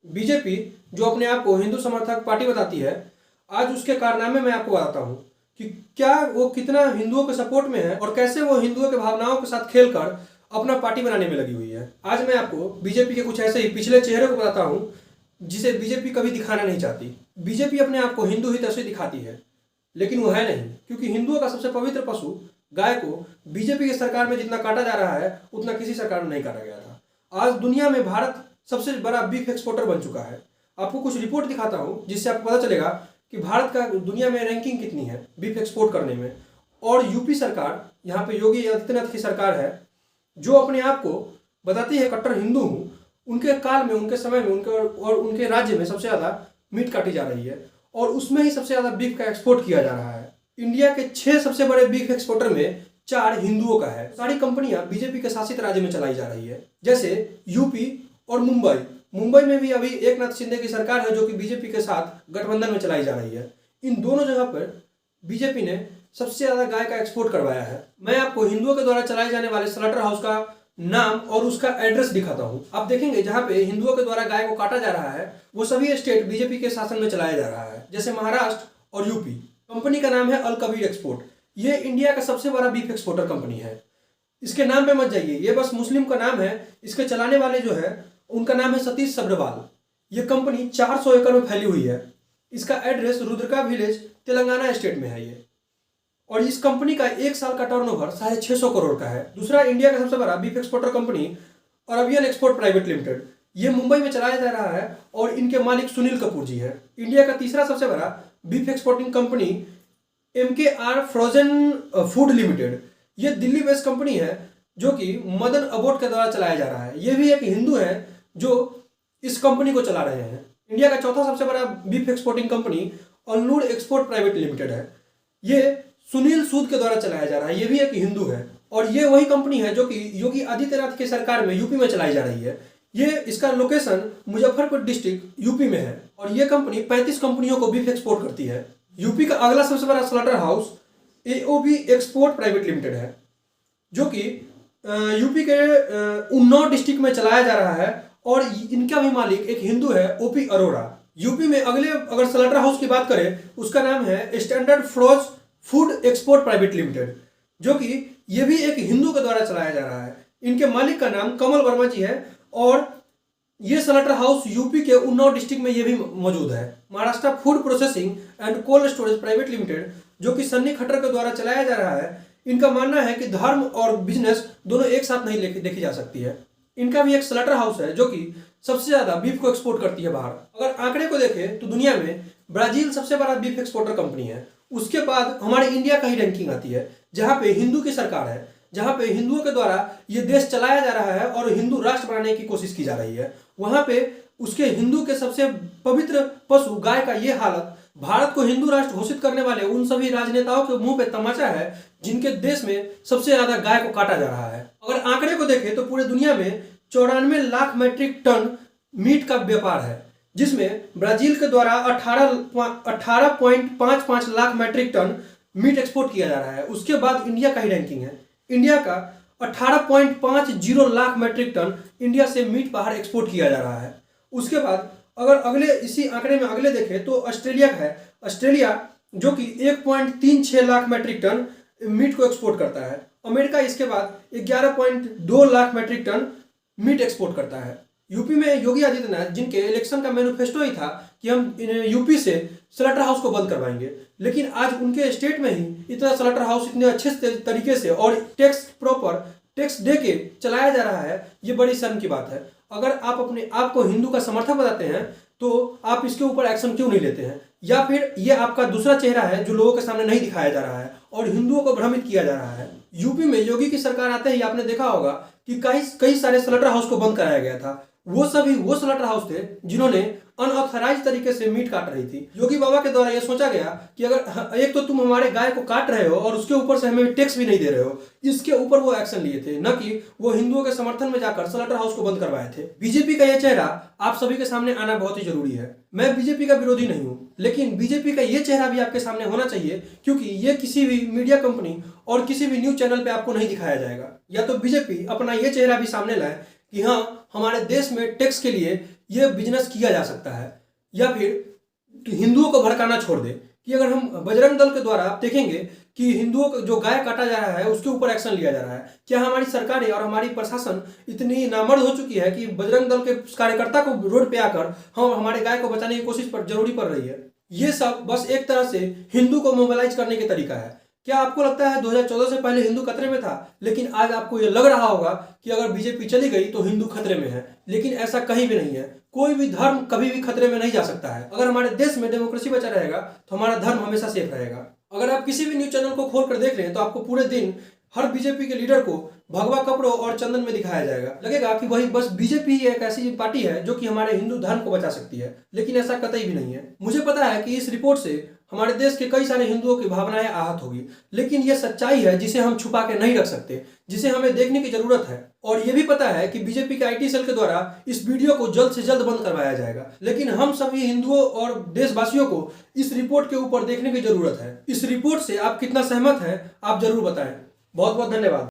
BJP जो अपने आप को हिंदू समर्थक पार्टी बताती है, आज उसके कारनामे मैं आपको बताता हूँ कि क्या वो कितना हिंदुओं के सपोर्ट में है और कैसे वो हिंदुओं के भावनाओं के साथ खेलकर अपना पार्टी बनाने में लगी हुई है। आज मैं आपको बीजेपी के कुछ ऐसे ही पिछले चेहरे को बताता हूँ जिसे बीजेपी कभी दिखाना नहीं चाहती। बीजेपी अपने आप को हिंदू ही तस्वीर दिखाती है, लेकिन वो है नहीं, क्योंकि हिंदुओं का सबसे पवित्र पशु गाय को बीजेपी की सरकार में जितना काटा जा रहा है उतना किसी सरकार में नहीं काटा गया था। आज दुनिया में भारत सबसे बड़ा बीफ एक्सपोर्टर बन चुका है। आपको कुछ रिपोर्ट दिखाता हूँ जिससे आपको पता चलेगा कि भारत का दुनिया में रैंकिंग कितनी है बीफ एक्सपोर्ट करने में। और यूपी सरकार, यहाँ पे योगी आदित्यनाथ की सरकार है, जो अपने आप को बताती है कट्टर हिंदू हूँ, उनके काल में, उनके समय में, उनके राज्य में सबसे ज़्यादा मीट काटी जा रही है और उसमें ही सबसे ज़्यादा बीफ का एक्सपोर्ट किया जा रहा है। इंडिया के 6 सबसे बड़े बीफ एक्सपोर्टर में 4 हिंदुओं का है। सारी कंपनियां बीजेपी के शासित राज्य में चलाई जा रही है, जैसे यूपी और मुंबई। मुंबई में भी अभी एकनाथ शिंदे की सरकार है जो कि बीजेपी के साथ गठबंधन में चलाई जा रही है। इन दोनों जगह पर बीजेपी ने सबसे ज्यादा गाय का एक्सपोर्ट करवाया है। मैं आपको हिंदुओं के द्वारा चलाए जाने वाले स्लॉटर हाउस का नाम और उसका एड्रेस दिखाता हूं। आप देखेंगे जहां पे हिंदुओं के द्वारा गाय को काटा जा रहा है वो सभी स्टेट बीजेपी के शासन में चलाया जा रहा है, जैसे महाराष्ट्र और यूपी। कंपनी का नाम है अल कबीर एक्सपोर्ट। ये इंडिया का सबसे बड़ा बीफ एक्सपोर्टर कंपनी है। इसके नाम पे मत जाइए, ये बस मुस्लिम का नाम है। इसके चलाने वाले जो है उनका नाम है सतीश सब्रवाल। ये कंपनी 400 एकड़ में फैली हुई है। इसका एड्रेस रुद्रका विलेज, तेलंगाना स्टेट में है ये। और इस कंपनी का 1 साल का टर्नओवर 650 करोड़ का है। दूसरा इंडिया का सबसे बड़ा beef exporter company Arabian export private limited, ये मुंबई में चलाया जा रहा है और इनके मालिक सुनील कपूर जी है। इंडिया का तीसरा सबसे बड़ा beef exporting company MKR frozen food limited, ये दिल्ली बेस्ड कंपनी है जो कि मदन अबोट के द्वारा चलाया जा रहा है। ये भी एक हिंदू है जो इस कंपनी को चला रहे हैं। इंडिया का चौथा सबसे बड़ा बीफ एक्सपोर्टिंग कंपनी अल्लूर एक्सपोर्ट प्राइवेट लिमिटेड है। ये सुनील सूद के द्वारा चलाया जा रहा है। ये भी एक हिंदू है और ये वही कंपनी है जो कि योगी आदित्यनाथ की सरकार में यूपी में चलाई जा रही है। ये इसका लोकेशन मुजफ्फरपुर डिस्ट्रिक्ट यूपी में है और ये कंपनी 35 कंपनियों को बीफ एक्सपोर्ट करती है। यूपी का अगला सबसे बड़ा slaughter house AOB export private limited है, जो कि यूपी के उन्नाव डिस्ट्रिक्ट में चलाया जा रहा है और इनका भी मालिक एक हिंदू है, OP अरोड़ा। यूपी में अगले अगर स्लॉटर हाउस की बात करें, उसका नाम है standard frozen food export private limited, जो कि ये भी एक हिंदू के द्वारा चलाया जा रहा है। इनके मालिक का नाम कमल वर्मा जी है और ये स्लॉटर हाउस यूपी के उन्नाव डिस्ट्रिक्ट में ये भी मौजूद है। Maharashtra food processing and cold storage private limited, जो कि सन्नी खट्टर के द्वारा चलाया जा रहा है। इनका मानना है कि धर्म और बिजनेस दोनों एक साथ नहीं देखी जा सकती है। इनका भी एक स्लॉटर हाउस है जो कि सबसे ज्यादा बीफ को एक्सपोर्ट करती है बाहर। अगर आंकड़े को देखें तो दुनिया में ब्राजील सबसे बड़ा बीफ एक्सपोर्टर कंपनी है। उसके बाद हमारे इंडिया का ही रैंकिंग आती है, जहां पे हिंदू की सरकार है, जहां पे हिंदुओं के द्वारा ये देश चलाया जा रहा है और हिंदू राष्ट्र बनाने की कोशिश की जा रही है। वहां पे उसके हिंदू के सबसे पवित्र पशु गाय का ये हालत भारत को हिंदू राष्ट्र घोषित करने वाले उन सभी राजनेताओं के मुंह पे तमाचा है जिनके देश में सबसे ज्यादा गाय को काटा जा रहा है। अगर आंकड़े को देखें तो पूरे दुनिया में 94 लाख मैट्रिक टन मीट का व्यापार है, जिसमें ब्राजील के द्वारा 18.55 lakh metric tonne meat export किया जा रहा है। उसके बाद इंडिया का ही रैंकिंग है। इंडिया का 18.50 लाख मैट्रिक टन इंडिया से मीट बाहर एक्सपोर्ट किया जा रहा है। उसके बाद अगर अगले इसी आंकड़े में अगले देखें तो ऑस्ट्रेलिया का है। ऑस्ट्रेलिया जो कि 1.36 लाख मैट्रिक टन मीट को एक्सपोर्ट करता है। अमेरिका इसके बाद 11.2 lakh metric tonne meat export करता है। यूपी में योगी आदित्यनाथ, जिनके इलेक्शन का मैनिफेस्टो ही था कि हम यूपी से स्लॉटर हाउस को बंद करवाएंगे, लेकिन आज उनके स्टेट में ही इतना स्लॉटर हाउस इतने अच्छे तरीके से और टैक्स दे के चलाया जा रहा है, ये बड़ी शर्म की बात है। अगर आप अपने आप को हिंदू का समर्थक बताते हैं तो आप इसके ऊपर एक्शन क्यों नहीं लेते हैं? या फिर ये आपका दूसरा चेहरा है जो लोगों के सामने नहीं दिखाया जा रहा है और हिंदुओं को भ्रमित किया जा रहा है। यूपी में योगी की सरकार आते ही आपने देखा होगा कि कई सारे स्लॉटर हाउस को बंद कराया गया था। वो सभी वो स्लॉटर हाउस थे जिन्होंने अनऑथराइज तरीके से मीट काट रही थी। योगी बाबा के द्वारा ये सोचा गया कि अगर एक तो तुम हमारे गाय को काट रहे हो और उसके ऊपर से हमें टैक्स भी नहीं दे रहे हो, इसके ऊपर वो एक्शन लिए थे, न कि वो हिंदुओं के समर्थन में जाकर स्लॉटर हाउस को बंद करवाए थे। बीजेपी का ये चेहरा आप सभी के सामने आना बहुत ही जरूरी है। मैं बीजेपी का विरोधी नहीं हूँ, लेकिन बीजेपी का ये चेहरा भी आपके सामने होना चाहिए, क्योंकि ये किसी भी मीडिया कंपनी और किसी भी न्यूज चैनल पे आपको नहीं दिखाया जाएगा। या तो बीजेपी अपना ये चेहरा भी सामने लाए कि हाँ, हमारे देश में टैक्स के लिए ये बिजनेस किया जा सकता है, या फिर हिंदुओं को भड़काना छोड़ दे कि अगर हम बजरंग दल के द्वारा आप देखेंगे कि हिंदुओं को जो गाय काटा जा रहा है उसके ऊपर एक्शन लिया जा रहा है। क्या हमारी सरकारें और हमारी प्रशासन इतनी नामर्द हो चुकी है कि बजरंग दल के कार्यकर्ता को रोड पे आकर हम हमारे गाय को बचाने की कोशिश पर जरूरी पड़ रही है? ये सब बस एक तरह से हिंदू को मोबिलाइज करने के तरीका है। क्या आपको लगता है 2014 से पहले हिंदू खतरे में था, लेकिन आज आपको ये लग रहा होगा कि अगर बीजेपी चली गई तो हिंदू खतरे में है? लेकिन ऐसा कहीं भी नहीं है। कोई भी धर्म कभी भी खतरे में नहीं जा सकता है। अगर हमारे देश में डेमोक्रेसी बचा रहेगा तो हमारा धर्म हमेशा सेफ रहेगा। अगर आप किसी भी न्यूज चैनल को खोल कर देख लें तो आपको पूरे दिन हर बीजेपी के लीडर को भगवा कपड़ों और चंदन में दिखाया जाएगा। लगेगा कि वही बस बीजेपी ही एक ऐसी पार्टी है जो कि हमारे हिंदू धर्म को बचा सकती है, लेकिन ऐसा कतई भी नहीं है। मुझे पता है कि इस रिपोर्ट से हमारे देश के कई सारे हिंदुओं की भावनाएं आहत होगी, लेकिन यह सच्चाई है जिसे हम छुपा के नहीं रख सकते, जिसे हमें देखने की जरूरत है। और यह भी पता है कि बीजेपी के आईटी सेल के द्वारा इस वीडियो को जल्द से जल्द बंद करवाया जाएगा, लेकिन हम सभी हिंदुओं और देशवासियों को इस रिपोर्ट के ऊपर देखने की जरूरत है। इस रिपोर्ट से आप कितना सहमत हैं आप जरूर बताएं। बहुत बहुत धन्यवाद।